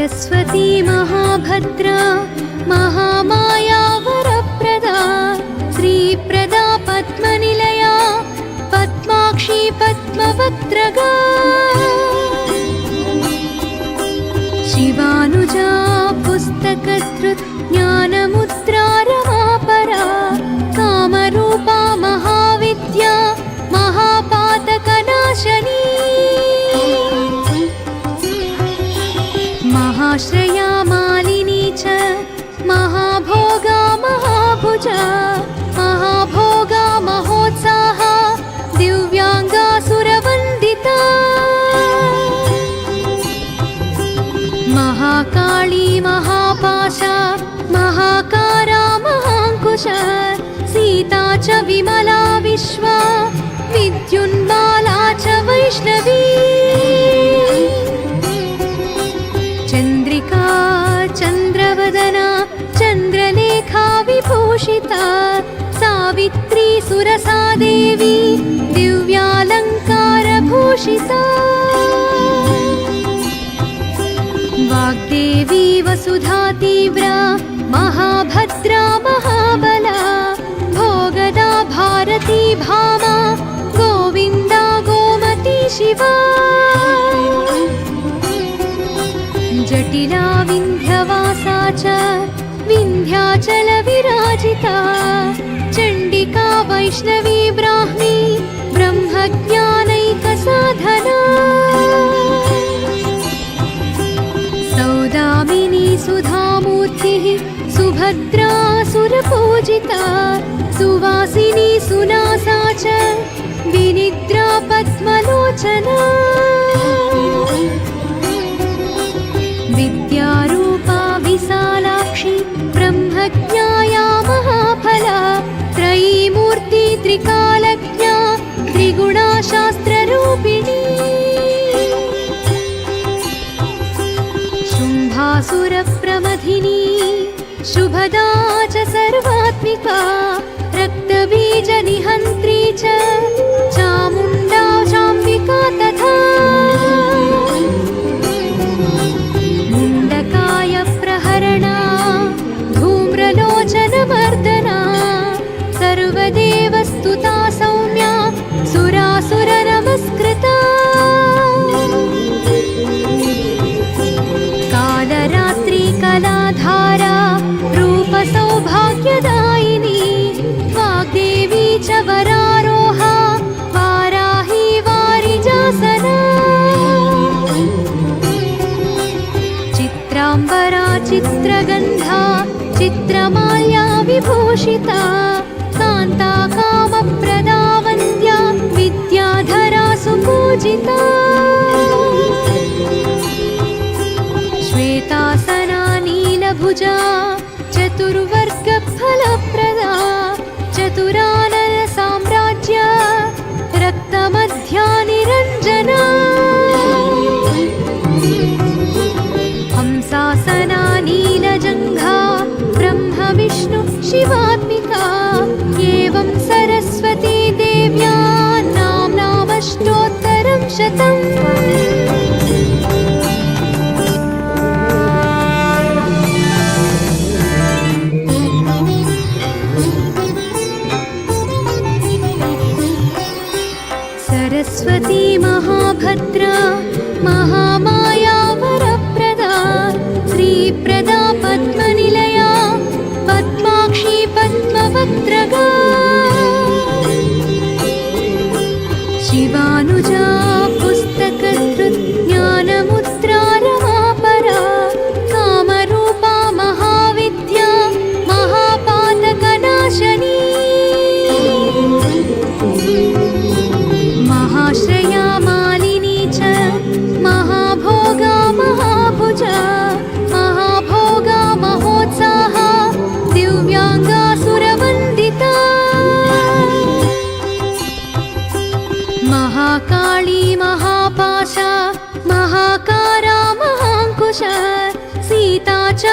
सरस्वती महाभद्रा महामाया वरप्रदा श्रीप्रदा पद्मनिलया पद्माक्षी पद्मवक्त्रगा शिवानुजा पुस्तकधृत् ज्ञानमुद्रा रमापरा कामरूपा महाविद्या महापातकनाशनी महाश्रया मालिनी च महाभोगा महाभुजा महाभोगा महोत्साहा दिव्यांगा सुरवन्दिता महाकाली महापाशा महाकारा महाङ्कुशा सीता च विमला विश्वा विद्युन्माला च वैष्णवी चन्द्रिका चन्द्रवदना चन्द्रलेखा विभूषिता सावित्री सुरसा देवी दिव्यालङ्कारभूषिता वाग्देवी वसुधा तीव्रा महाभद्रा महाबला भोगदा भारती भामा गोविन्दा गोमती शिवा जटिला विन्ध्यवासा च विन्ध्याचल विराजिता चण्डिका वैष्णवी ब्राह्मी ब्रह्मज्ञानैकसाधना सौदामिनी सुधामूर्तिः सुभद्रा सुरपूजिता सुवासिनी सुनासा च विनिद्रा पद्मलोचना विद्यारूपा विशालाक्षी ब्रह्मज्ञाया महाफला त्रयीमूर्ति त्रिकालज्ञा त्रिगुणा शास्त्ररूपिणी शुम्भासुरप्रमथिनी शुभदा च सर्वात्मिका रक्तबीजनिहन्त्री च चामुण्डा चाम्बिका तथा मुण्डकाय प्रहरणा धूम्रलोचनमर्दना सर्वदेवस्तुता सौम्या सुरासुरनमस्कृता कालरात्रि कलाधारा रूपसौभाग्यदायिनी वाग्देवी च वरारोहा वाराही वारिजासना चित्राम्बरा चित्रगन्धा चित्रमाल्या विभूषिता कान्ता कामप्रदा वन्द्या विद्याधरा सुपूजिता श्वेतासना नीलभुजा चतुर्वर्गफलप्रदा चतुरानन साम्राज्य रक्तमध्या निरञ्जना हंसासना नीलजङ्घा ब्रह्म विष्णु शिवात्मिका एवं सरस्वती देव्या नाम्नामष्टोत्तरं शतम् सरस्वती महाभद्रा महामाया वरप्रदा श्रीप्रदा पद्मनिलया पद्माक्षी पद्मवक्त्रगा शिवानुजा पुस्तकधृत् ज्ञानमुद्रा रमापरा कामरूपा महाविद्या महापातकनाशनी महाश्रया मालिनी च महाभोगा महाभुजा महाभोगा महोत्साहा दिव्यांगा सुरवन्दिता महाकाली महापाशा महाकारा महाङ्कुशा सीता च